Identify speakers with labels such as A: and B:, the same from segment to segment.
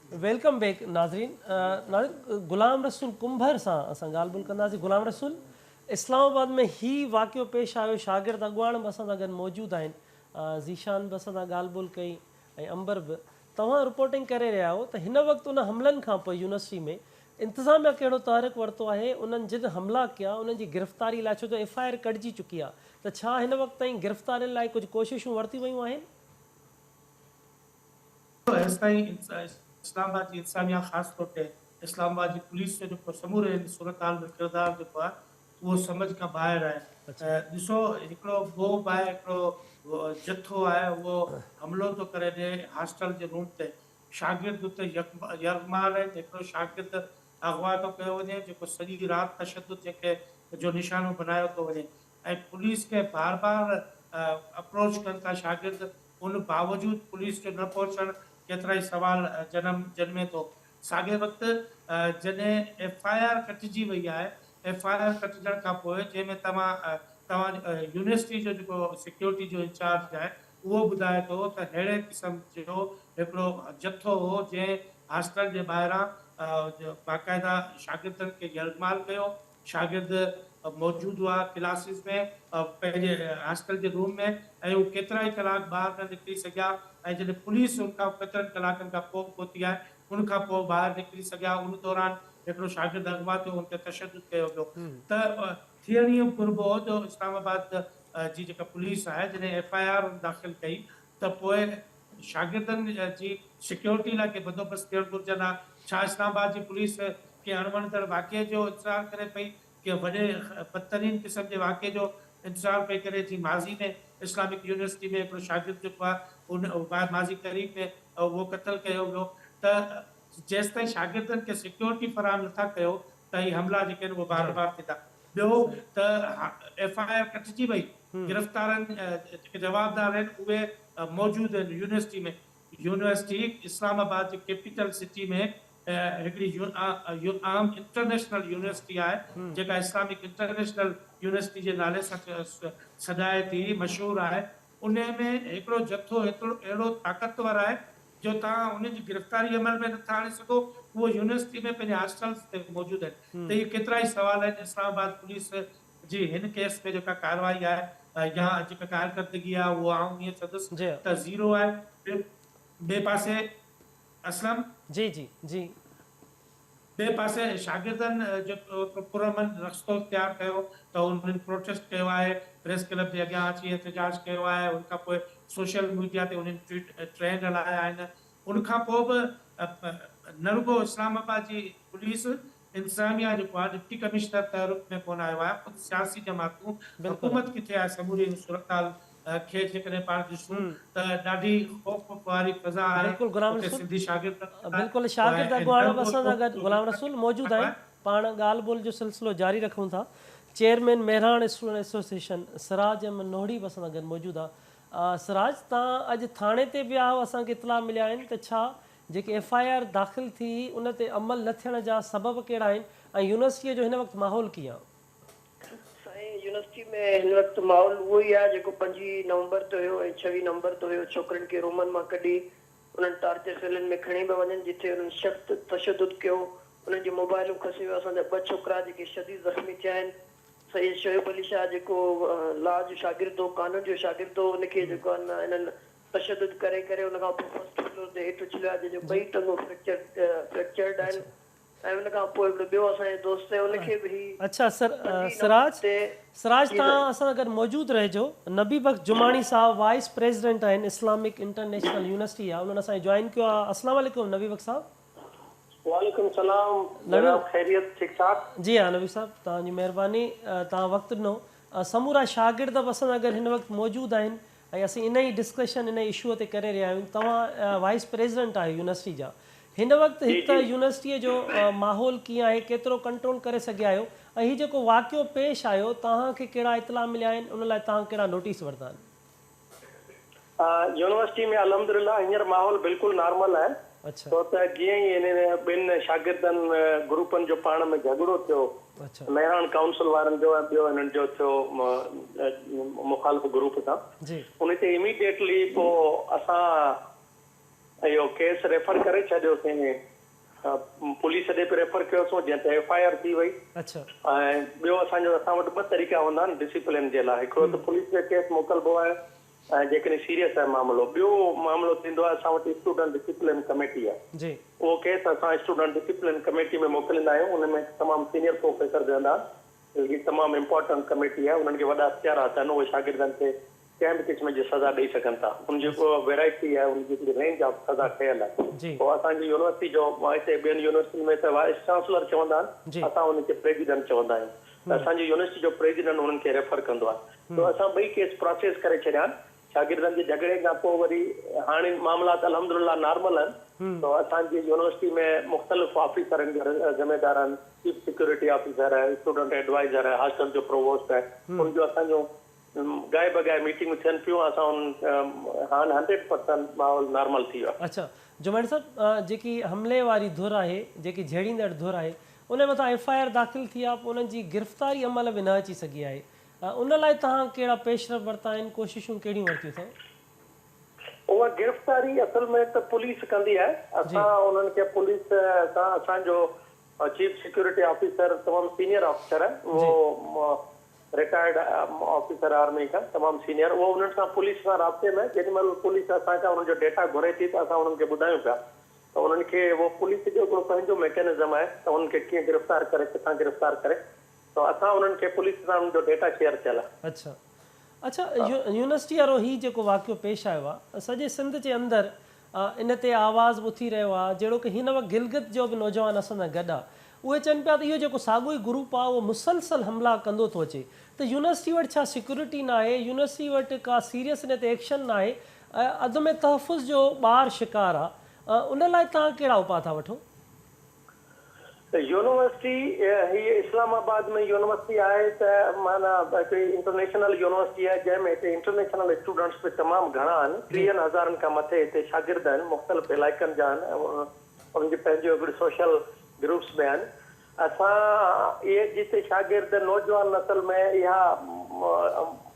A: Welcome back नाज़रीन। गुलाम रसूल कुंभर सां असां ॻाल्हि ॿोल कंदासीं। गुलाम रसूल, इस्लामाबाद में ही वाक़ियो पेश आयो, शागिर्द अॻुवाण बि असां सां गॾु मौजूदु आहिनि, ज़ीशान बि असां सां ॻाल्हि ॿोल कई ऐं अंबर बि। तव्हां रिपोर्टिंग करे रहिया हो त हिन वक़्तु उन हमलनि खां पोइ यूनिवर्सिटी में इंतिज़ामिया कहिड़ो तहरीक वरितो आहे, उन्हनि जिन हमला कया उन्हनि जी गिरफ़्तारी लाइ, छो जो FIR कटिजी चुकी आहे, त छा हिन वक़्त ताईं गिरफ़्तारियुनि लाइ कुझु कोशिशूं वरितियूं वयूं आहिनि?
B: इस्लामाबाद जी इंसानिया ख़ासि तौर ते इस्लामाबाद जी पुलिस जो जेको समूरे सूरत हाल में किरदारु जेको आहे उहो सम्झ खां ॿाहिरि आहे। ॾिसो, हिकिड़ो बोब आहे, हिकिड़ो जथो आहे, उहो हमलो थो करे ॾिए हॉस्टल जे रूम ते। शागिर्द उते यरगमाल आहिनि, हिकिड़ो शागिर्द अगवा थो कयो वञे, जेको सॼी राति तशदुद जेके जो निशानो बनायो थो वञे, ऐं पुलिस खे बार बार अप्रोच कनि था शागिर्द, उन बावजूद पुलिस जो न पहुचणु केतिरा ई सवाल जन्मे थो। साॻे वक़्तु जॾहिं FIR कटिजी वई आहे, FIR कटिजण खां पोइ जंहिंमें तव्हां यूनिवर्सिटी जो जेको सिक्योरिटी जो इंचार्ज आहे उहो ॿुधाए थो त अहिड़े क़िस्म जो हिकिड़ो जथो हो जंहिं हॉस्टल जे ॿाहिरां बाक़ाइदा शागिर्दनि खे यरगमाल कयो। शागिर्द मौजूदु हुआ क्लासिस में, पंहिंजे हॉस्टल जे रूम में, ऐं उहे केतिरा ई कलाक ॿाहिरि न निकिरी सघिया। ऐं जॾहिं पुलिस उनखां केतिरनि कलाकनि खां पोइ पहुती आहे, उनखां पोइ ॿाहिरि निकिरी सघिया। उन दौरान हिकिड़ो शागिर्द अगवा थियो, उन ते तशदुद कयो वियो। त थियण इहो घुरिबो हो जो इस्लामाबाद जी जेका पुलिस आहे जॾहिं FIR दाख़िल कई त पोइ शागिर्दनि जी सिक्योरिटी लाइ के बंदोबस्तु थियणु घुरिजनि हा। छा इस्लामाबाद जी पुलिस के अणवणंदड़ वाक़े जो इंतज़ारु करे पई, के वॾे बदतरीन क़िस्म जे वाक़े जो इंतज़ारु पई करे? जी माज़ी में इस्लामिक यूनिवर्सिटी में हिकिड़ो शागिर्द जेको आहे उन माज़ी क़रीब में उहो क़तल कयो वियो। त जेसि ताईं शागिर्दनि खे सिक्योरिटी फराहम नथा कयो त ही हमला जेके आहिनि उहे बार बार थिए था। ॿियो त FIR कटिजी वई, गिरफ़्तारनि जेके जवाबदार आहिनि उहे मौजूदु आहिनि यूनिवर्सिटी में। University Islamabad J capital city में हिकिड़ी आम इंटरनेशनल यूनिवर्सिटी आहे जेका इस्लामिक इंटरनेशनल यूनिवर्सिटी जे नाले सां सॾाए थी, मशहूरु आहे। उन में हिकिड़ो जथो अहिड़ो ताक़तवर आहे जो तव्हां उन जी गिरफ़्तारी अमल में नथा आणे सघो, उहो यूनिवर्सिटी में पंहिंजे हॉस्टल्स ते मौजूदु आहिनि। त इहे केतिरा ई सवाल आहिनि। इस्लामाबाद पुलिस जी हिन केस में जेका कार्रवाई आहे या जेका कारकर्दगी आहे उहो आउं ईअं चवंदुसि त ज़ीरो आहे। ॿिए पासे असलम
A: जी जी जी
B: ॿिए पासे शागिर्दनि जेको पुरअमन रस्तो इख्तियार कयो त उन्हनि प्रोटेस्ट कयो आहे, प्रेस क्लब जे अॻियां अची एहतिजाज कयो आहे। उनखां पोइ सोशल मीडिया ते उन्हनि ट्रेंड हलाया आहिनि। उनखां पोइ बि न रुगो इस्लामाबाद जी पुलिस, इंतज़ामिया जेको आहे डिप्टी कमिश्नर तहरुक में कोन आयो आहे, ख़ुदि सियासी जमातूं, हुकूमत किथे आहे समूरी सूरत हाल खे जेकॾहिं पाण ॾिसूं त ॾाढी ख़ौफ़ वारी फ़ज़ा आहे।
A: बिल्कुलु गुलाम
B: उते
A: रसूल,
B: सिंधी शागिर्द
A: बिल्कुलु शागिर्द अॻुवाण बि असां सां गॾु गुलाम रसूल मौजूदु आहिनि। पाण ॻाल्हि ॿोल जो सिलसिलो जारी रखूं था। Chairman Mehran student association Siraj Ahmed Nohri बि असां सां गॾु मौजूदु आहे। सिराज, तव्हां अॼु थाणे ते विया हो, असांखे इतला मिलिया आहिनि त छा जेके FIR दाख़िल थी उन ते अमल न थियण जा सबब कहिड़ा आहिनि ऐं यूनिवर्सिटीअ जो हिन वक़्तु माहौल कीअं आहे?
C: साईं, यूनिवर्सिटी में हिन वक़्तु माहौल उहो ई आहे जेको 5 नवंबर ते हुयो ऐं 26 नवंबर ते हुयो। छोकिरनि खे रूमनि मां कढी उन्हनि टार्चर सेलनि में खणी पिया वञनि, जिथे उन्हनि सख़्तु तशदुद कयो। उन्हनि जी मोबाइलूं खसी वियो। असांजा 2 छोकिरा जेके शदीद ज़ख़्मी थिया आहिनि। सईद शोएब अली शाह जेको लॉ जो शागिर्द हो, कानून जो शागिर्द हो, उनखे जेको आहे न इन्हनि तशदुद करे करे उनखां पोइ फर्स्ट फ्लोर ते हेठि उछलियो आहे, जंहिंजो 2 टंगूं फ्रैक्चर्ड आहिनि। ऐं उनखां पोइ हिकिड़ो ॿियो असांजो दोस्त आहे, उनखे बि
A: अच्छा सिराज, तव्हां असां सां गॾु मौजूदु रहिजो। नबी बख़्श जुमाणी साहब वाइस प्रेसिडेंट आहिनि इस्लामिक इंटरनेशनल यूनिवर्सिटी आहे, उन्हनि असांखे जॉइन कयो आहे। अस्सलाम वालेकुम नबी बख़्श साहब।
D: वालेकुम सलाम, जनाब खैरियत, ठीक ठाक?
A: जी हाँ नबी साहब, तव्हांजी महिरबानी, तव्हां वक़्तु ॾिनो। समूरा शागिर्द बि असां सां गॾु हिन वक़्तु मौजूदु आहिनि ऐं असीं इन ई डिस्कशन इन इशूअ ते करे रहिया आहियूं। तव्हां वाइस प्रेसिडेंट आहियो यूनिवर्सिटी जा। हिन वक़्तु हिकु त यूनिवर्सिटीअ जो माहौल कीअं आहे, केतिरो कंट्रोल करे सघिया आहियो, ऐं हीउ जेको वाक़ियो पेश आयो तव्हांखे कहिड़ा इतला मिलिया आहिनि, उन लाइ तव्हां कहिड़ा नोटिस वरिता आहिनि?
D: यूनिवर्सिटी में अल्हम्दुलिल्लाह हींअर माहौल बिल्कुलु नॉर्मल आहे।
A: अच्छा,
D: छो त जीअं ई इन 2 शागिर्दनि ग्रुपनि जो पाण में झगड़ो थियो, मेहरान काउंसिल वारनि जो ऐं ॿियो हिननि जो थियो मुखालिफ़ ग्रुप सां, उन ते इमीडिएटली पोइ असां इहो केस रेफर करे छॾियोसीं, पुलिस ॾे बि रेफर कयोसीं, जंहिं ते FIR थी वई।
A: अच्छा।
D: ऐं ॿियो असां वटि 2 तरीक़ा हूंदा आहिनि डिसिप्लिन जे लाइ। हिकिड़ो त पुलिस जे केस मोकिलिबो आहे ऐं जेकॾहिं सीरियस आहे मामिलो। ॿियो मामिलो थींदो आहे असां वटि स्टूडेंट डिसिप्लिन कमेटी आहे
A: जी।
D: उहो केस असां स्टूडेंट डिसिप्लिन कमेटी में मोकिलींदा आहियूं। उन में तमामु सीनियर प्रोफेसर वेहंदा आहिनि। हीअ तमामु इम्पोर्टेंट कमेटी आहे। उन्हनि खे वॾा अख़्तियार अथनि। उहे शागिर्दनि खे कंहिं बि क़िस्म जी सज़ा ॾेई सघनि था। उनजी वैरायटी आहे, उनजी रेंज ऑफ सज़ा ठहियल आहे। पोइ असांजी यूनिवर्सिटी जो हिते ॿियनि यूनिवर्सिटी में त वाइस चांसलर चवंदा आहिनि, असां उनखे प्रेसिडेंट चवंदा आहियूं। त असांजी यूनिवर्सिटी जो प्रेसिडेंट उन्हनि खे रेफर कंदो आहे। त असां ॿई केस प्रोसेस करे छॾिया आहिनि। शागिर्दनि जे झगड़े खां पोइ वरी हाणे मामलात अल्हम्दुलिल्लाह नॉर्मल आहिनि। त असांजी यूनिवर्सिटी में मुख़्तलिफ़ ऑफिसरनि जा ज़िम्मेदार आहिनि। चीफ सिक्योरिटी ऑफिसर आहे, स्टूडेंट एडवाइज़र आहे, हॉस्टल जो प्रोवोस्ट आहे। उनजो असांजो गाए बगाए मीटिंग थियनि पियूं। असां हाणे 100% माहौल नॉर्मल थी वियो आहे।
A: अच्छा जुमैन साहब, जेकी हमले वारी धुर आहे, जेकी झेड़ींदड़ धुर आहे, उन मथां FIR दाख़िल थी आहे, पोइ उन्हनि जी गिरफ़्तारी अमल में न अची सघी आहे। उन लाइ तव्हां कहिड़ा पेशरफ़ वरिता आहिनि, कोशिशूं कहिड़ियूं वरितियूं अथव?
D: उहा गिरफ़्तारी असल में त पुलिस कंदी आहे। असां उन्हनि खे पुलिस सां, असांजो चीफ सिक्योरिटी ऑफिसर तमामु सीनियर ऑफिसर आहे, उहो रिटायर्ड ऑफिसर आर्मी का तमामु सीनियर। उहो उन्हनि सां पुलिस सां राब्ते में जेॾी महिल पुलिस असांखां उन्हनि जो डेटा घुरे थी त असां उन्हनि खे ॿुधायूं पिया। त उन्हनि खे उहो पुलिस जो हिकिड़ो पंहिंजो मैकेनिज़म आहे त उन्हनि खे कीअं गिरफ़्तार करे, किथां गिरफ़्तार करे। त असां उन्हनि खे पुलिस सां उन्हनि जो डेटा शेयर थियल आहे।
A: अच्छा अच्छा। यूनिवर्सिटी वारो हीउ जेको वाक़ियो पेश आयो आहे, सॼे सिंध जे अंदरि इन ते आवाज़ उथी रहियो आहे। जहिड़ो की हिन वक़्तु गिलगित जो बि नौजवान असां सां गॾु आहे। उहे चवनि पिया त इहो जेको साॻियो ई ग्रुप आहे उहो मुसलसल हमला कंदो थो अचे। त यूनिवर्सिटी वटि छा सिक्योरिटी न आहे? यूनिवर्सिटी वटि का सीरियस इन ते एक्शन न आहे? अदम तहफ़ुज़ जो ॿार शिकार आहे, उन लाइ तव्हां कहिड़ा उपाउ था वठो?
D: यूनिवर्सिटी हीअ इस्लामाबाद में यूनिवर्सिटी आहे त माना हिकिड़ी इंटरनेशनल यूनिवर्सिटी आहे जंहिंमें हिते इंटरनेशनल स्टूडेंट्स बि तमामु घणा आहिनि। 30,000 खां मथे हिते शागिर्द आहिनि, मुख़्तलिफ़ इलाइक़नि जा आहिनि। उन्हनि जो पंहिंजो हिकिड़ो सोशल ग्रुप्स में आहिनि। असां इहे जिते शागिर्द नौजवान नसल में इहा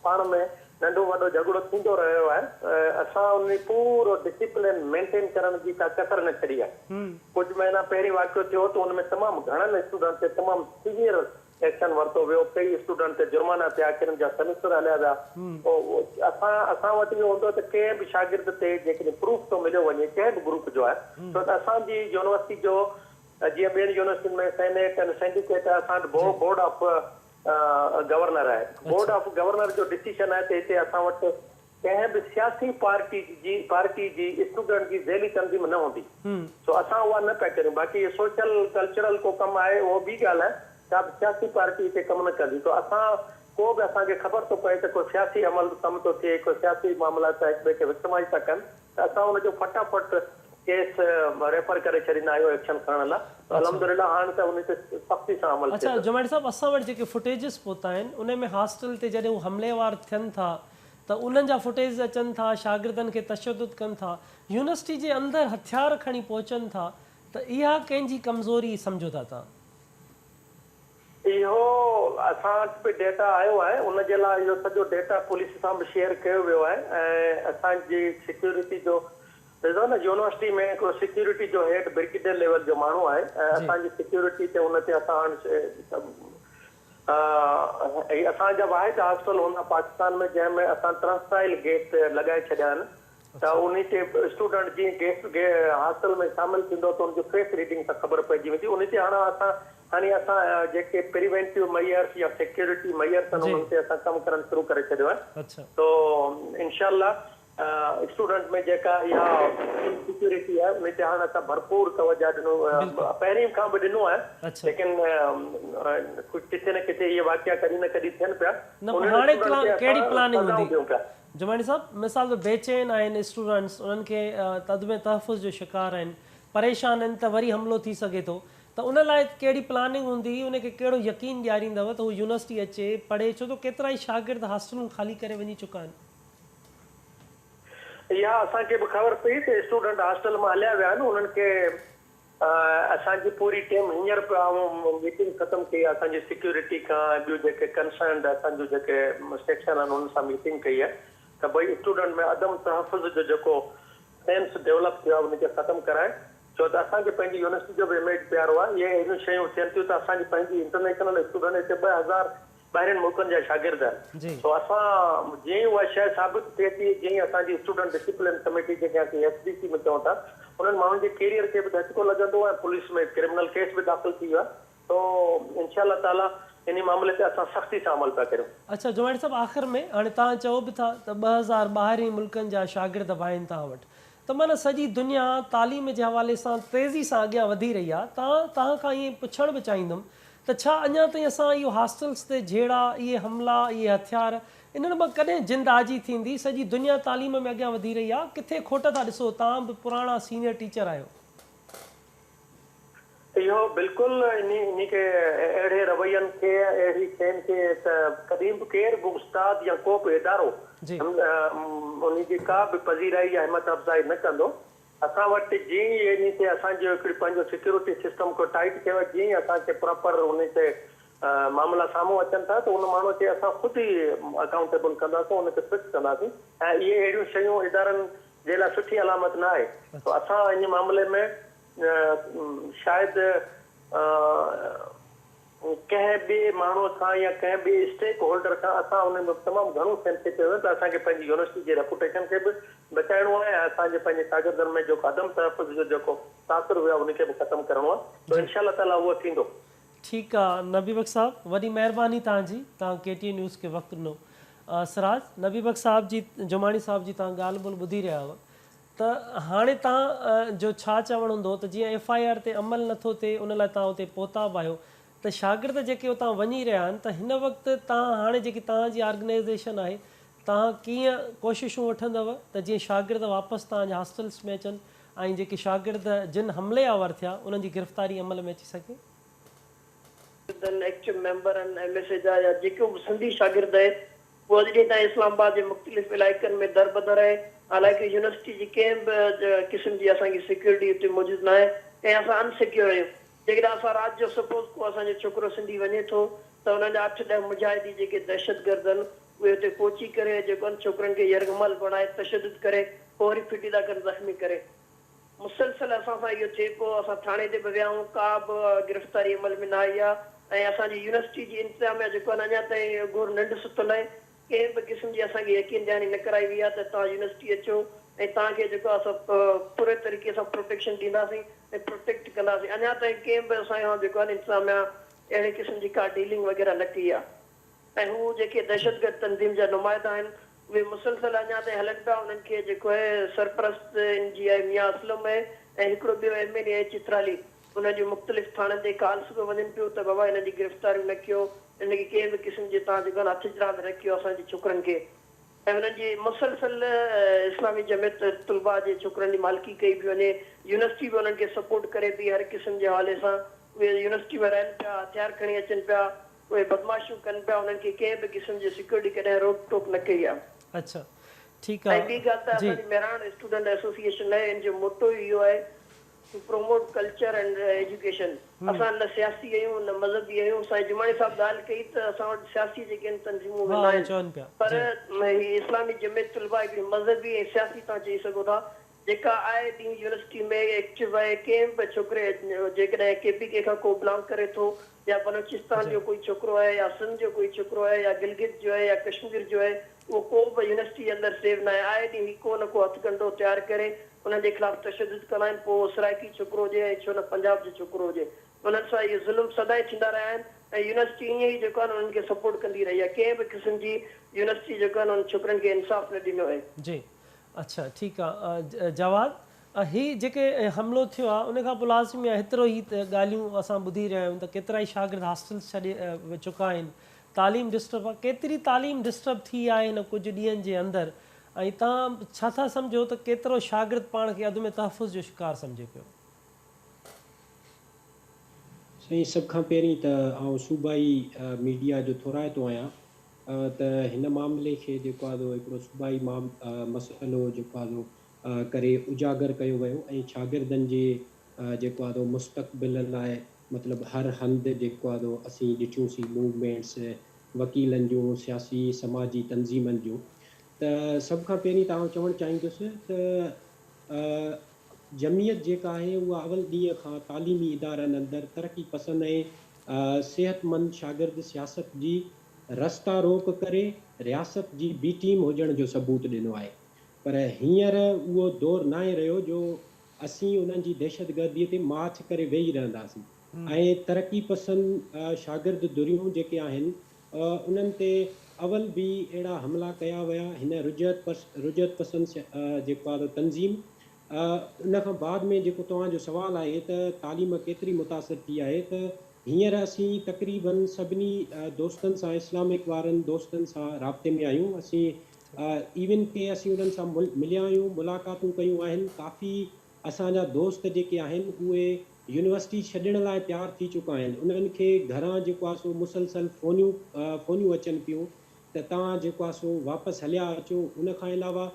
D: पाण में नंढो वॾो झगड़ो थींदो रहियो आहे। असां उन पूरो डिसिप्लिन मेंटेन करण जी का कसर न छॾी आहे। कुझु महीना पहिरीं वाक़ियो थियो त उन में तमामु घणनि स्टूडेंट ते तमामु सीवियर एक्शन वरितो वियो। कई स्टूडेंट ते जुर्माना थिया, किरनि जा सेमेस्टर हलिया विया। असां वटि इहो हूंदो त कंहिं बि शागिर्द ते जेकॾहिं प्रूफ थो मिलियो वञे कंहिं बि ग्रुप जो आहे, छो त असांजी यूनिवर्सिटी जो जीअं ॿियनि यूनिवर्सिटियुनि में सेनेट ऐं सिंडिकेट आहे, असां वटि बोर्ड ऑफ गवर्नर आहे। बोर्ड ऑफ गवर्नर जो डिसीजन आहे त हिते असां वटि कंहिं बि सियासी पार्टी जी स्टूडेंट जी ज़ैली तंज़ीम न हूंदी। सो असां उहा न पिया करियूं। बाक़ी सोशल कल्चरल को कमु आहे उहो ॿी ॻाल्हि आहे, का बि सियासी पार्टी हिते कमु न कंदी। त असां को बि असांखे ख़बर थो पए त को सियासी अमल कमु थो थिए, को सियासी मामला हिक ॿिए खे विक्टिमाइज़ था कनि, त असां हुनजो फटाफट केस रेफर करे छॾींदा आहियूं एक्शन खणण लाइ। अल्हम्दुलिल्लाह हाणे त उन ते सख़्ती सां अमल।
A: अच्छा जुमैन साहब, असां वटि जेके फुटेजिस पहुता आहिनि उन में हॉस्टल ते जॾहिं हू हमलेवार थियनि था त उन्हनि जा फुटेज अचनि था, शागिर्दनि खे तशद्दुद कनि था, यूनिवर्सिटी जे अंदरि हथियार खणी पहुचनि था, त इहा कंहिंजी कमज़ोरी सम्झो था तव्हां?
D: इहो असां वटि बि डेटा आयो आहे। उनजे लाइ इहो सॼो डेटा पुलिस सां बि शेयर कयो वियो आहे। ऐं असांजी सिक्योरिटी जो ॾिसो न, यूनिवर्सिटी में हिकिड़ो सिक्योरिटी जो हेड ब्रिगेडियर लेवल जो माण्हू आहे ऐं असांजी सिक्योरिटी ते हुन ते असां असांजा वाहिद हॉस्टल हूंदा पाकिस्तान में जंहिंमें असां टर्नस्टाइल गेट लॻाए छॾिया आहिनि। त उन ते स्टूडेंट जीअं गेस्ट हॉस्टल में शामिलु थींदो त उनजो फेस रीडिंग सां ख़बर पइजी वेंदी। उन ते हाणे असां जेके प्रिवेंटिव मयर्स या सिक्योरिटी मयर्स आहिनि उन्हनि ते असां कमु करणु शुरू करे छॾियो आहे। तो इंशाअल्लाह स्टूडेंट में जेका इहा सिक्योरिटी आहे उन ते हाणे असां भरपूर तवजो ॾिनो, पहिरीं खां बि ॾिनो आहे, लेकिन किथे न किथे इहे वाक़िया कॾहिं न कॾहिं थियनि पिया।
A: हाणे कहिड़ी प्लानिंग हूंदी जुमैन साहब? मिसाल त बेचैन आहिनि स्टूडेंट्स, उन्हनि खे तदमे तहफ़ुज़ जो शिकार आहिनि, परेशान आहिनि त वरी हमिलो थी सघे थो, त उन लाइ कहिड़ी प्लानिंग हूंदी? उनखे कहिड़ो यकीन ॾियारींदव त हू यूनिवर्सिटी अचे पढ़े? छो त केतिरा ई शागिर्द हॉस्टलूं ख़ाली करे वञी चुका आहिनि।
D: इहा असांखे बि ख़बर पई त स्टूडेंट हॉस्टल मां हलिया विया आहिनि। उन्हनि खे असांजी पूरी टीम हींअर मीटिंग ख़तमु कई आहे असांजी सिक्योरिटी खां, ॿियूं जेके कंसर्न असांजो जेके सेक्शन आहिनि उन्हनि सां मीटिंग कई आहे त भई स्टूडेंट में अदम तहफ़ुज़ जो जेको सेंस डेवलप थियो आहे उनखे ख़तमु कराइण, छो त असांखे पंहिंजी यूनिवर्सिटी जो बि इमेज प्यारो आहे। इहे अहिड़ियूं शयूं थियनि थियूं त असांजी पंहिंजी इंटरनेशनल स्टूडेंट हिते 2000 ॿाहिरिनि मुल्कनि जा शागिर्द आहिनि। तो असां जीअं ई उहा शइ साबित थिए थी, जीअं असांजी स्टूडेंट डिसिप्लिन कमेटी जेके असीं SDC में चऊं था, उन्हनि माण्हुनि जे कैरियर खे बि धचको लॻंदो ऐं पुलिस में क्रिमिनल केस बि दाख़िल थी वियो आहे। तो इंशाअल्लाह ताला इन मामले ते असां सख़्ती सां अमल पिया करियूं।
A: अच्छा जुमैर साहब, आख़िर में हाणे तव्हां चओ बि था त 2000 ॿाहिरीं मुल्कनि जा शागिर्द बि आहिनि तव्हां वटि, त माना सॼी दुनिया तालीम जे हवाले सां तेज़ी सां अॻियां वधी रही आहे। तव्हां खां ईअं पुछणु बि चाहींदुमि त छा अञा ताईं असां इहो हॉस्टल्स ते जहिड़ा इहे हमला, इहे हथियार, इन्हनि मां कॾहिं जिंद आजी थींदी? सॼी दुनिया तालीम में अॻियां वधी रही आहे, किथे खोट था ॾिसो? तव्हां बि पुराणा सीनियर टीचर आहियो।
D: इहो बिल्कुल इन के अहिड़े रवैयनि खे, अहिड़ी शयुनि खे त कॾहिं बि केर बि उस्ताद या को बि इदारो उनजी का बि पज़ीराई या हिमत अफ़ज़ाई न कंदो। असां वटि जीअं ई इन ते असांजो हिकिड़ी पंहिंजो सिक्योरिटी सिस्टम को टाइट कयो, जीअं ई असांखे प्रॉपर उन ते मामला साम्हूं अचनि था त उन माण्हू खे असां ख़ुदि ई अकाउंटेबल कंदासीं, उनखे फिक्स कंदासीं। ऐं इहे अहिड़ियूं शयूं इदारनि जे लाइ सुठी अलामत न आहे। त असां इन मामले में शायदि कंहिं ॿिए माण्हूअ खां या कंहिं ॿिए स्टेक होल्डर खां असां उन में तमामु घणो सेंसिटिव आहियूं त असांखे पंहिंजी यूनिवर्सिटी जे रेपुटेशन खे बि बचाइणो आहे ऐं असांजे पंहिंजे शागिर्दनि में जेको अदम तहफ़ुज़ जो जेको तासिर हुयो आहे उनखे बि ख़तमु करिणो आहे। त इंशाअल्लाह ताला उहो थींदो।
A: ठीकु आहे नबी बख़्श साहब, वॾी महिरबानी तव्हांजी, तव्हां KTN न्यूज़ खे वक़्तु ॾिनो। सिराज, नबी बख़्श साहब जी, जुमाणी साहब जी तव्हां ॻाल्हि ॿोल ॿुधी रहिया हुआ, त हाणे तव्हां जो छा चवणु हूंदो त जीअं FIR ते अमल नथो थिए उन लाइ तव्हां उते पहुता बि आहियो, त शागिर्द जेके उतां वञी रहिया आहिनि, त हिन वक़्तु तव्हां हाणे जेकी तव्हांजी ऑर्गेनाइज़ेशन आहे, तव्हां कीअं कोशिशूं वठंदव त जीअं शागिर्द वापसि तव्हांजे हॉस्टल्स में अचनि ऐं जेके शागिर्द जिन हमले आवर थिया उन्हनि जी गिरफ़्तारी अमल में अची सघे?
C: एक्टिव मेंबर आहिनि MSA जा या जेको बि सिंधी शागिर्द आहे उहो अॼु ॾींहुं ताईं इस्लामाबाद जे मुख़्तलिफ़ इलाइक़नि में दर बदर आहे। हालांकि यूनिवर्सिटी जी कंहिं बि क़िस्म जी असांजी सिक्योरिटी हुते मौजूदु न आहे ऐं असां अनसिक्योर आहियूं। जेकॾहिं असां राति जो सपोज़ को असांजो छोकिरो सिंधी वञे थो त हुननि जा 8-10 मुजाहिदी जेके दहशतगर्द आहिनि उहे हुते पहुची करे जेको छोकिरनि खे यरगमल बणाए तशदुद करे पोइ वरी फिटी था कनि, ज़ख़्मी करे। मुसलसल असां सां इहो थिए पियो। असां थाणे ते बि विया आहियूं, का बि गिरफ़्तारी अमल में न आई आहे। ऐं असांजी यूनिवर्सिटी जी इंतिज़ामिया जेको आहे अञा ताईं घोर निंड सुतल आहे। कंहिं बि क़िस्म जी असांखे यकीन ॾियानी न कराई वई आहे त तव्हां यूनिवर्सिटी अचो ऐं तव्हांखे जेको आहे असां पूरे तरीक़े सां प्रोटेक्शन ॾींदासीं ऐं प्रोटेक्ट कंदासीं। अञा ताईं कंहिं बि असांजो जेको आहे इंतिज़ामिया अहिड़े क़िस्म जी का डीलिंग वग़ैरह न कई आहे। ऐं हू जेके दहशतगर्द तंज़ीम जा नुमाइंदा आहिनि उहे मुसलसल अञा ताईं हलनि पिया। उन्हनि खे जेको आहे सरपरस्त जी आहे मियां असलम आहे ऐं हिकिड़ो ॿियो MLA आहे चित्राली। उन जूं मुख़्तलिफ़ थाणनि ते कॉल्स बि वञनि पियूं त बाबा हिन जी गिरफ़्तारियूं न कयो, हिनखे कंहिं बि क़िस्म जे तव्हां जेको आहे हथ जरांद न कयो असांजे छोकिरनि खे। ऐं हुननि जी मुसलसल इस्लामी जमियत तुलबा जे छोकिरनि जी मालिकी कई पई वञे। यूनिवर्सिटी बि उन्हनि खे सपोर्ट करे पई हर क़िस्म जे हवाले सां। उहे यूनिवर्सिटी में रहनि पिया, हथियार खणी अचनि पिया, उहे बदमाशियूं कनि पिया। उन्हनि खे कंहिं बि क़िस्म जी सिक्योरिटी कॾहिं रोक टोक न कई आहे।
A: अच्छा ठीकु आहे।
C: ऐं ॿी ॻाल्हि त असांजी मेहरान स्टूडेंट एसोसिएशन आहे, इन जो मोटो इहो आहे to promote culture and education. असां न सियासी आहियूं न मज़हबी आहियूं। साईं जुमाणी साहब ॻाल्हि कई त असां वटि सियासी जेके आहिनि तंज़ीमूं न आहिनि, पर इस्लामी जमियत तुलबा हिकिड़ी मज़हबी ऐं सियासी तव्हां चई सघो था जेका आहे ॾींहुं यूनिवर्सिटी में एक्टिव आहे। कंहिं बि छोकिरे जेकॾहिं KPK खां को बिलोंग करे थो या बलोचिस्तान जो कोई छोकिरो आहे या सिंध जो कोई छोकिरो आहे या गिलगित जो आहे या कश्मीर जो आहे, उहो को बि यूनिवर्सिटी जे अंदरि सेव न आहे। आए ॾींहुं को न को हथकंडो तयारु करे उन्हनि जे ख़िलाफ़ तशदुद कंदा आहिनि, पोइ सराइकी छोकिरो हुजे ऐं छो न पंजाब जो छोकिरो हुजे। उन्हनि सां इहे ज़ुल्म सदाईं थींदा रहिया आहिनि ऐं यूनिवर्सिटी ईअं ई जेको आहे उन्हनि खे सपोर्ट कंदी रही आहे। कंहिं बि क़िस्म जी यूनिवर्सिटी जेको आहे उन्हनि छोकिरनि खे इंसाफ़ न ॾिनो आहे।
A: जी अच्छा ठीकु आहे। जवाद, हीअ जेके हमिलो थियो आहे उन खां पोइ लाज़मी आहे हेतिरो ई ॻाल्हियूं असां ॿुधी रहिया आहियूं त केतिरा ई शागिर्द हॉस्टल्स छॾे चुका आहिनि, तालीम डिस्टर्ब आहे। केतिरी तालीम डिस्टर्ब थी आहे हिन कुझु ॾींहंनि जे अंदरि, ऐं तव्हां छा था सम्झो त केतिरो शागिर्द पाण खे अदम तहफ़ुज़ जो शिकार सम्झे पियो?
E: साईं सभ खां पहिरीं त आउं सूबाई मीडिया जो थोराइतो आहियां त हिन मामले खे जेको आहे हिकिड़ो सूबाई मसइलो जेको आहे करे उजागर कयो वियो ऐं शागिर्दनि जे जेको आहे मुस्तक़बिल लाइ मतिलबु हर हंधि जेको आहे असीं ॾिठियूंसीं मूवमेंट्स वकीलनि जूं, सियासी समाजी तंज़ीमनि जूं। त सभ खां पहिरीं त आउं चवणु चाहींदुसि त जमियत जेका आहे उहा अवल ॾींहं खां तालीमी इदारनि अंदरि तरक़ी पसंद ऐं सिहतमंद शागिर्द सियासत जी रस्ता रोक करे रियासत जी बी टीम हुजण जो सबूत ॾिनो आहे। पर हींअर उहो दौरु न आहे रहियो जो असीं उन्हनि जी दहशतगर्दीअ ते माछ करे वेही रहंदासीं ऐं तरक़ी पसंद शागिर्द दुरियूं जेके आहिनि उन्हनि ते अवल बि अहिड़ा हमला कया विया। हिन रुजत पसंद जेको आहे तंज़ीम उन खां बाद में जेको तव्हांजो सुवालु आहे त तालीम केतिरी मुतासिर थी आहे, त हींअर असीं तक़रीबन सभिनी दोस्तनि सां इस्लामिक वारनि दोस्तनि सां राब्ते में आहियूं। असीं इवन के असीं उन्हनि सां मिलिया आहियूं, मुलाक़ातूं कयूं आहिनि। काफ़ी असांजा दोस्त जेके आहिनि उहे यूनिवर्सिटी छॾण लाइ तयारु थी चुका आहिनि। उन्हनि खे घरां जेको आहे सो मुसलसल फ़ोनियूं अचनि पियूं त तव्हां जेको आहे सो वापसि हलिया अचो। उन खां अलावा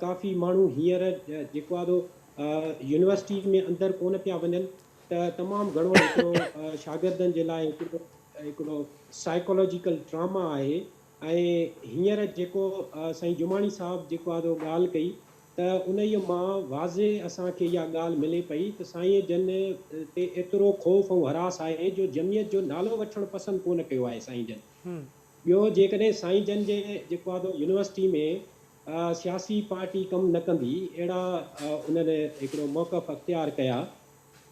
E: काफ़ी माण्हू हींअर जेको आहे यूनिवर्सिटी में अंदरि कोन पिया वञनि त तमामु घणो हिकिड़ो शागिर्दनि जे लाइ हिकिड़ो साइकोलॉजिकल ट्रामा आहे। ऐं हींअर जेको साईं जुमाणी साहिबु जेको आहे ॻाल्हि कई त उन ई मां वाज़े असांखे इहा ॻाल्हि मिले पई त साईं जन ते एतिरो ख़ौफ़ ऐं हरास आहे जो जमियत जो नालो वठणु पसंदि कोन कयो आहे साईं जन। ॿियो जेकॾहिं साईं जन जे जेको आहे यूनिवर्सिटी में सियासी पार्टी कमु न कंदी, अहिड़ा उन्हनि हिकिड़ो मौक़फ़ अख़्तियार कया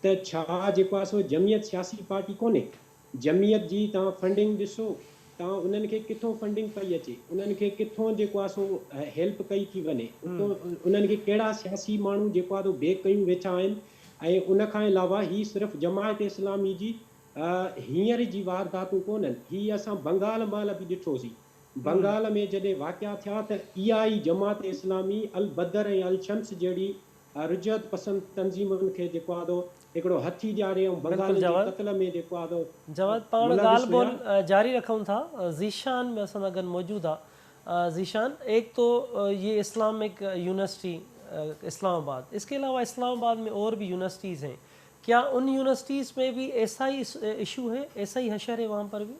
E: त छा जेको आहे सो जमियत सियासी पार्टी कोन्हे। जमियत जी तव्हां फंडिंग ॾिसो, तव्हां उन्हनि खे किथां फंडिंग पई अचे, उन्हनि खे किथां जेको आहे सो हेल्प कई थी वञे, उन्हनि खे कहिड़ा सियासी माण्हू जेको आहे बेक कयूं वेठा आहिनि। ऐं उन खां अलावा ही सिर्फ़ु जमायत इस्लामी जी हींअर जी वारदातूं कोन्हनि, ही असां बंगाल महिल बि ॾिठोसीं। बंगाल में जॾहिं वाक़िया थिया त इहा ई जमात इस्लामी अल बदर ऐं अल शम्स जहिड़ी रुजत पसंद तंज़ीमुनि खे जेको आहे हिकिड़ो हथी ॾियारे ऐं बंगाल जे क़त्ल में जेको आहे
A: जवाद पाण ॻाल्हि ॿोल जारी रखूं था। ज़ीशान में असां सां गॾु मौजूदु आहे। ज़ीशान, एक तो ये इस्लामिक यूनिवर्सिटी इस्लामाबाद, इसके अलावा इस्लामाबाद में और भी यूनिवर्सिटीज़ हैं, क्या उन यूनिवर्सिटीज़ में भी ऐसा ही इशू है, ऐसा ही हशर है वहाँ पर भी?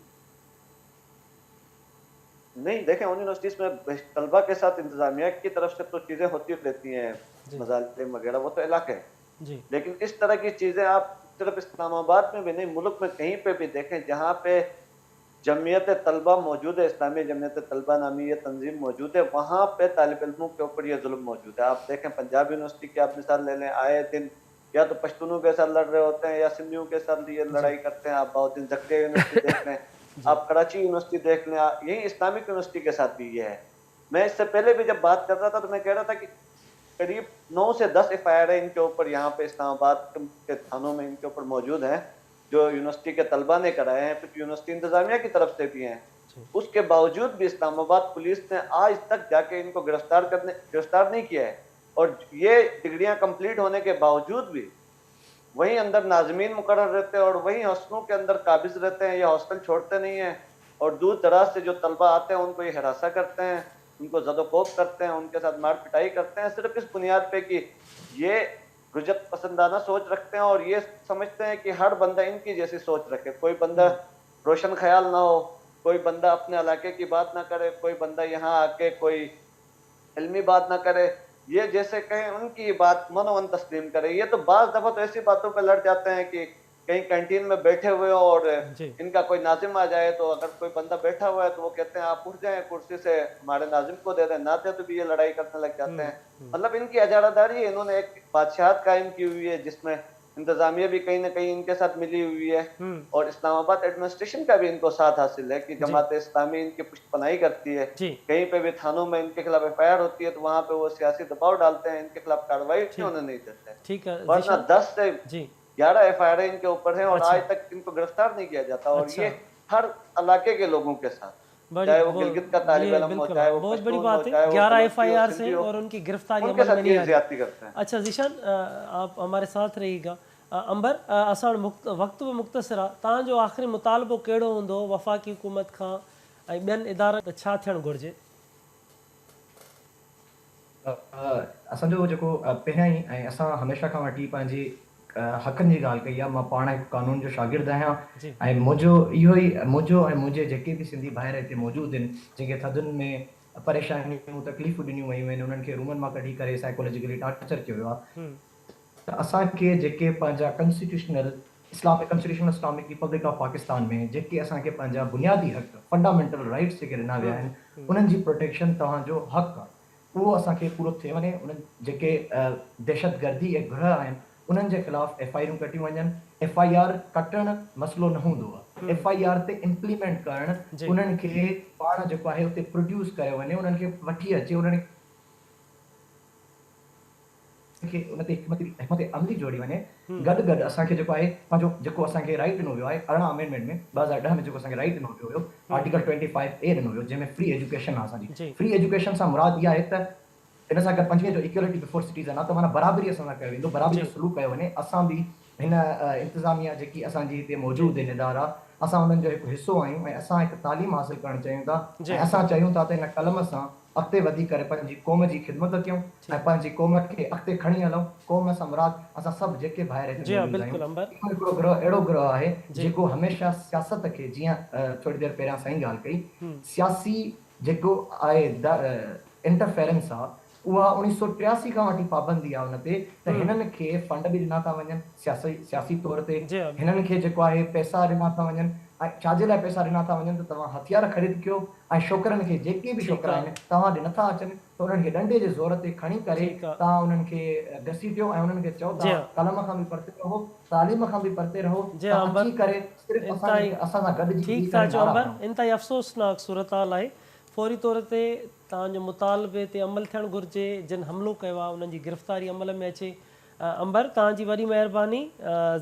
F: नहीं, देखें उन यूनिवर्सिटीज़ में तलबा के साथ इंतजामिया की तरफ से तो चीज़ें होती रहती हैं, मजालिम वगैरह, वो तो इलाके हैं। लेकिन इस तरह की चीज़ें आप सिर्फ इस्लामाबाद में भी नहीं, मुल्क में कहीं पे भी देखें जहाँ पे जमियत तलबा मौजूद है, इस्लामी जमियत तलबा नामी ये तंजीम मौजूद है, वहाँ पे तालिब इल्मों के ऊपर ये जुल्म मौजूद है। आप देखें पंजाब यूनिवर्सिटी की आप मिसाल ले लें, आए दिन या तो पश्तूनों के साथ लड़ रहे होते हैं या सिंधियों के साथ ये लड़ाई करते हैं। आप बहुत दिन जक्के यूनिवर्सिटी देख लें, आप कराची यूनिवर्सिटी देख लें, यही इस्लामिक यूनिवर्सिटी के साथ भी ये है। मैं इससे पहले भी जब बात कर रहा था तो मैं कह रहा था कि करीब 9 से 10 FIR इनके ऊपर यहाँ पे इस्लामाबाद के थानों में इनके ऊपर मौजूद हैं जो यूनिवर्सिटी के तलबा ने कराए हैं, फिर यूनिवर्सिटी इंतजामिया की तरफ से भी हैं। उसके बावजूद भी इस्लामाबाद पुलिस ने आज तक जाके इनको गिरफ्तार नहीं किया है। और ये डिग्रियां कंप्लीट होने के बावजूद भी वहीं अंदर नाज़मीन मुकर्रर रहते हैं और वहीं हॉस्टलों के अंदर काबिज रहते हैं, ये हॉस्टल छोड़ते नहीं हैं। और दूर दराज से जो तलबा आते हैं उनको ये हिरासा करते हैं, उनको ज़दोकोब करते हैं, उनके साथ मार पिटाई करते हैं, सिर्फ इस बुनियाद पे कि ये रुजत पसंदाना सोच रखते हैं और ये समझते हैं कि हर बंदा इनकी जैसी सोच रखे। कोई बंदा रोशन ख्याल ना हो, कोई बंदा अपने इलाके की बात ना करे, कोई बंदा यहाँ आके कोई इल्मी बात ना करे, ये जैसे कहें उनकी बात मनोवन तस्लीम करे। ये तो बाज़ दफ़ा तो ऐसी बातों पे लड़ जाते हैं कि कहीं कैंटीन में बैठे हुए हो और इनका कोई नाजिम आ जाए तो अगर कोई बंदा बैठा हुआ है तो वो कहते हैं आप उठ जाएं कुर्सी से, हमारे नाजिम को दे दें, ना दे तो भी ये लड़ाई करने लग जाते हैं। मतलब इनकी अजारादारी है, इन्होंने एक बादशाहत कायम की हुई है जिसमें इंतजामिया भी कहीं ना कहीं इनके साथ मिली हुई है और इस्लामाबाद एडमिनिस्ट्रेशन का भी इनको साथ हासिल है कि जमात इस्लामी इनकी पुष्टपनाही करती है। कहीं पे भी थानों में इनके खिलाफ FIR होती है तो वहाँ पे वो सियासी दबाव डालते हैं, इनके खिलाफ कार्रवाई होने नहीं देते।
A: ठीक है,
F: वरना 10 से 11 FIR इनके ऊपर है और आज तक इनको गिरफ्तार नहीं किया जाता। और ये हर इलाके के लोगों के साथ, चाहे वो गिलगित का तालिब इल्म हो, चाहे वो
A: बहुत बड़ी बात है 11 FIR से और उनकी गिरफ्तारी अमल में नहीं
F: ज्यादती करते हैं।
A: अच्छा ज़ीशान, आप हमारे साथ रहिएगा। अंबर, असां वक्त बि मुख़्तसिर आहे, तव्हांजो आख़िरी मुतालबो कहिड़ो हूंदो वफ़ाक़ी हुकूमत खां ऐं ॿियनि इदारनि छा थियणु घुरिजे?
G: असांजो जेको पहिरियां ई ऐं असां हमेशह खां वठी पंहिंजी हक़नि जी ॻाल्हि कई आहे। मां पाण हिकु कानून जो शागिर्दु आहियां ऐं मुंहिंजो इहो ई मुंहिंजो ऐं मुंहिंजे जेके बि सिंधी भाइर हिते मौजूदु आहिनि, जेके थधुनि में परेशानियूं तकलीफ़ूं ॾिनियूं वयूं आहिनि, उन्हनि खे रूमनि मां कढी करे साइकोलॉजिकली टॉर्चर कयो वियो आहे। त असांखे जेके पंहिंजा constitutional Islamic Republic of Pakistan में जेके असांखे पंहिंजा बुनियादी हक़ फंडामेंटल राइट्स जेके ॾिना विया आहिनि उन्हनि जी प्रोटेक्शन तव्हांजो हक़ आहे, उहो असांखे पूरो थिए वञे। उन्हनि जेके दहशतगर्दी ऐं ग्रह आहिनि उन्हनि जे ख़िलाफ़ FIR कटियूं वञनि। FIR कटणु मसइलो न हूंदो आहे, FIR ते इम्प्लीमेंट करणु, उन्हनि खे पाण जेको आहे उते प्रोड्यूस करे वञे, उन्हनि खे वठी अचे, उन्हनि खे उन ते हिकमत अमली जोड़ी वञे। गॾु गॾु असांखे जेको आहे पंहिंजो जेको असांखे राइट ॾिनो वियो आहे 18 अमेंडमेंट में 2010 में जेको असांखे राइट ॾिनो वियो हुयो, आर्टिकल 25A ॾिनो वियो जंहिंमें फ्री एजुकेशन आहे असांजी। फ्री एजुकेशन सां मुराद इहा आहे त इन सां गॾु 25 जो इक्वलिटी बिफोर सिटीज़न आहे, त माना बराबरी असां सां कयो वेंदो, बराबरी जो सलूक कयो वञे। असां बि हिन इंतिज़ामिया जेकी असांजी हिते मौजूदु आहिनि इदारा, असां उन्हनि जो हिकु हिसो आहियूं ऐं असां हिकु तालीम हासिलु करणु चाहियूं था ऐं असां चाहियूं था त हिन कलम सां अॻिते वधी करे पंहिंजी क़ौम जी ख़िदमत कयूं ऐं पंहिंजी क़ौम खे अॻिते खणी हलूं। क़ौम सां मुराद असां सभु जेके ॿाहिरि हिकिड़ो ग्रह अहिड़ो ग्रह आहे जेको हमेशह सियासत खे, जीअं थोरी देरि पहिरियां साईं ॻाल्हि कई, सियासी जेको आहे इंटरफेरेंस आहे उहा 1983 खां वठी पाबंदी आहे उन ते, त हिननि खे फंड बि ॾिना था वञनि सियासी तौर ते, हिननि खे जेको आहे पैसा ॾिना था वञनि। ऐं छाजे लाइ पैसा ॾिना था वञनि त तव्हां हथियार ख़रीद कयो ऐं छोकिरनि खे, जेके बि छोकिरा आहिनि तव्हां ॾे नथा अचनि त उन्हनि खे डंडे जे ज़ोर ते खणी करे तव्हां उन्हनि खे घसीटियो ऐं उन्हनि खे चओ तव्हां कलम खां बि परते रहो, तालीम खां बि परते रहो, अची करे सिर्फ़ु असां सां गॾिजी।
A: ठीकु था चओ अंबर, इंतिहाई अफ़सोसनाक सूरत-हाल आहे। फौरी तौर ते तव्हांजो मुतालबे ते अमल थियणु घुरिजे, जिन हमलो कयो आहे उन्हनि जी गिरफ़्तारी अमल में अचे। अंबर, तव्हांजी वॾी महिरबानी।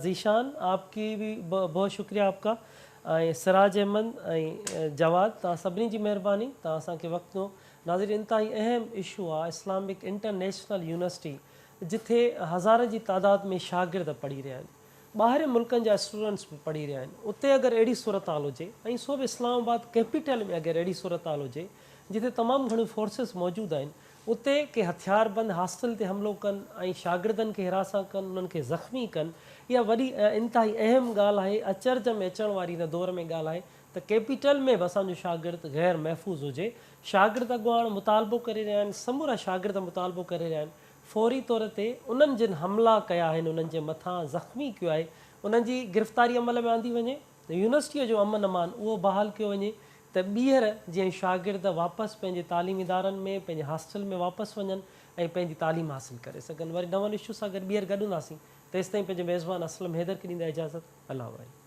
A: ज़ीशान, आपकी भी बहुत शुक्रिया आपका। ऐं सिराज अहमद ऐं जवाद, तव्हां सभिनी जी महिरबानी, तव्हां असांखे वक़्तु ॾिनो। नाज़रीन, इंतिहाई अहम इशू आहे इस्लामिक इंटरनेशनल यूनिवर्सिटी, जिथे हज़ार जी तादाद में शागिर्द पढ़ी रहिया आहिनि, ॿाहिरि मुल्कनि जा स्टूडेंट्स बि पढ़ी रहिया आहिनि। उते अगरि अहिड़ी सूरत हाल हुजे, ऐं सो बि इस्लामाबाद कैपिटल में अगरि अहिड़ी सूरत हाल हुजे जिथे तमामु घणियूं फोर्सिस मौजूदु आहिनि, उते के हथियारबंद हॉस्टल ते हमिलो कनि ऐं शागिर्दनि खे हिरासा कनि, उन्हनि खे ज़ख़्मी कनि, इहा वॾी इंतिहाई अहम ॻाल्हि आहे। अचरज में अचण वारी हिन दौर में ॻाल्हि आहे त कैपिटल में बि असांजो शागिर्द ग़ैर महफ़ूज़ हुजे। शागिर्द अॻुवाण मुतालबो करे रहिया आहिनि, समूरा शागिर्द मुतालबो करे रहिया आहिनि, फौरी तौर ते उन्हनि जिन हमला कया आहिनि, उन्हनि जे मथां ज़ख़्मी कयो आहे, उन्हनि जी गिरफ़्तारी अमल में आंदी वञे। यूनिवर्सिटीअ जो अमन अमान उहो बहाल कयो वञे त ॿीहर जीअं शागिर्द वापसि पंहिंजे तालीमी इदारनि में, पंहिंजे हॉस्टल में वापसि वञनि ऐं पंहिंजी तालीम हासिलु करे सघनि। वरी नवनि इशू सां गॾु ॿीहर गॾु हूंदासीं। तेसिताईं पंहिंजे मेज़बान असलम हैदर खे ॾींदा इजाज़त। अल्लाह वाहे।